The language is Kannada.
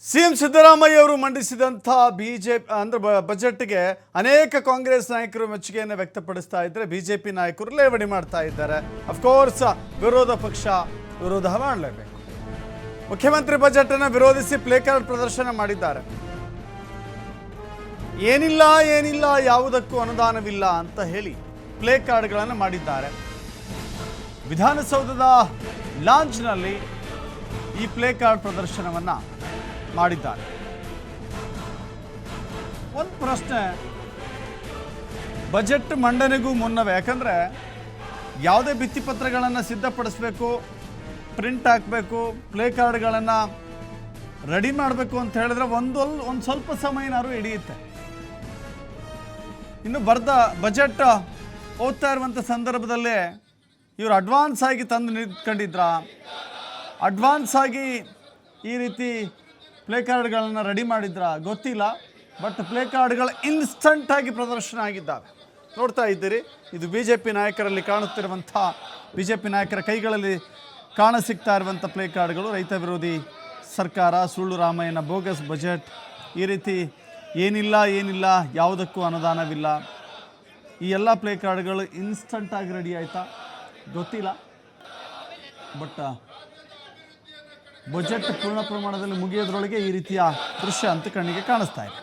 ಸಿಎಂ ಸಿದ್ದರಾಮಯ್ಯ ಅವರು ಮಂಡಿಸಿದಂಥ ಬಿಜೆಪಿ ಅಂದ್ರೆ ಬಜೆಟ್ಗೆ ಅನೇಕ ಕಾಂಗ್ರೆಸ್ ನಾಯಕರು ಮೆಚ್ಚುಗೆಯನ್ನು ವ್ಯಕ್ತಪಡಿಸ್ತಾ ಇದ್ದಾರೆ. ಬಿಜೆಪಿ ನಾಯಕರು ಲೇವಡಿ ಮಾಡ್ತಾ ಇದ್ದಾರೆ. ಅಫ್ಕೋರ್ಸ್ ವಿರೋಧ ಪಕ್ಷ ವಿರೋಧ ಮಾಡಲೇಬೇಕು. ಮುಖ್ಯಮಂತ್ರಿ ಬಜೆಟ್ ಅನ್ನು ವಿರೋಧಿಸಿ ಪ್ಲೇ ಕಾರ್ಡ್ ಪ್ರದರ್ಶನ ಮಾಡಿದ್ದಾರೆ. ಏನಿಲ್ಲ ಯಾವುದಕ್ಕೂ ಅನುದಾನವಿಲ್ಲ ಅಂತ ಹೇಳಿ ಪ್ಲೇ ಕಾರ್ಡ್ಗಳನ್ನು ಮಾಡಿದ್ದಾರೆ. ವಿಧಾನಸೌಧದ ಲಾಂಜ್ನಲ್ಲಿ ಈ ಪ್ಲೇ ಕಾರ್ಡ್ ಪ್ರದರ್ಶನವನ್ನು ಮಾಡಿದ್ದಾರೆ. ಒಂದು ಪ್ರಶ್ನೆ, ಬಜೆಟ್ ಮಂಡನೆಗೂ ಮುನ್ನವೇ, ಯಾಕಂದರೆ ಯಾವುದೇ ಭಿತ್ತಿಪತ್ರಗಳನ್ನು ಸಿದ್ಧಪಡಿಸಬೇಕು, ಪ್ರಿಂಟ್ ಹಾಕಬೇಕು, ಪ್ಲೇ ಕಾರ್ಡ್ಗಳನ್ನು ರೆಡಿ ಮಾಡಬೇಕು ಅಂತ ಹೇಳಿದ್ರೆ ಒಂದು ಸ್ವಲ್ಪ ಸಮಯನಾದ್ರು ಹಿಡಿಯುತ್ತೆ. ಇನ್ನು ಬಜೆಟ್ ಓದ್ತಾ ಇರುವಂಥ ಸಂದರ್ಭದಲ್ಲೇ ಇವರು ಅಡ್ವಾನ್ಸ್ ಆಗಿ ತಂದು ನಿಂತ್ಕೊಂಡಿದ್ರ, ಅಡ್ವಾನ್ಸ್ ಆಗಿ ಈ ರೀತಿ ಪ್ಲೇ ಕಾರ್ಡ್ಗಳನ್ನು ರೆಡಿ ಮಾಡಿದ್ರ ಗೊತ್ತಿಲ್ಲ. ಬಟ್ ಪ್ಲೇ ಕಾರ್ಡ್ಗಳು ಇನ್ಸ್ಟಂಟಾಗಿ ಪ್ರದರ್ಶನ ಆಗಿದ್ದಾವೆ. ನೋಡ್ತಾ ಇದ್ದೀರಿ, ಇದು ಬಿ ಜೆ ಪಿ ನಾಯಕರಲ್ಲಿ ಕಾಣುತ್ತಿರುವಂಥ, ಬಿ ಜೆ ಪಿ ನಾಯಕರ ಕೈಗಳಲ್ಲಿ ಕಾಣಸಿಗ್ತಾ ಇರುವಂಥ ಪ್ಲೇ ಕಾರ್ಡ್ಗಳು. ರೈತ ವಿರೋಧಿ ಸರ್ಕಾರ, ಸುಳ್ಳು ರಾಮಯ್ಯನ ಬೋಗಸ್ ಬಜೆಟ್, ಈ ರೀತಿ ಏನಿಲ್ಲ ಯಾವುದಕ್ಕೂ ಅನುದಾನವಿಲ್ಲ, ಈ ಎಲ್ಲ ಪ್ಲೇ ಕಾರ್ಡ್ಗಳು ಇನ್ಸ್ಟಂಟಾಗಿ ರೆಡಿ ಆಯಿತಾ ಗೊತ್ತಿಲ್ಲ. ಬಟ್ ಬಜೆಟ್ ಪೂರ್ಣ ಪ್ರಮಾಣದಲ್ಲಿ ಮುಗಿಯೋದ್ರೊಳಗೆ ಈ ರೀತಿಯ ದೃಶ್ಯ ಅಂತ ಕಣ್ಣಿಗೆ ಕಾಣಿಸ್ತಾ ಇದೆ.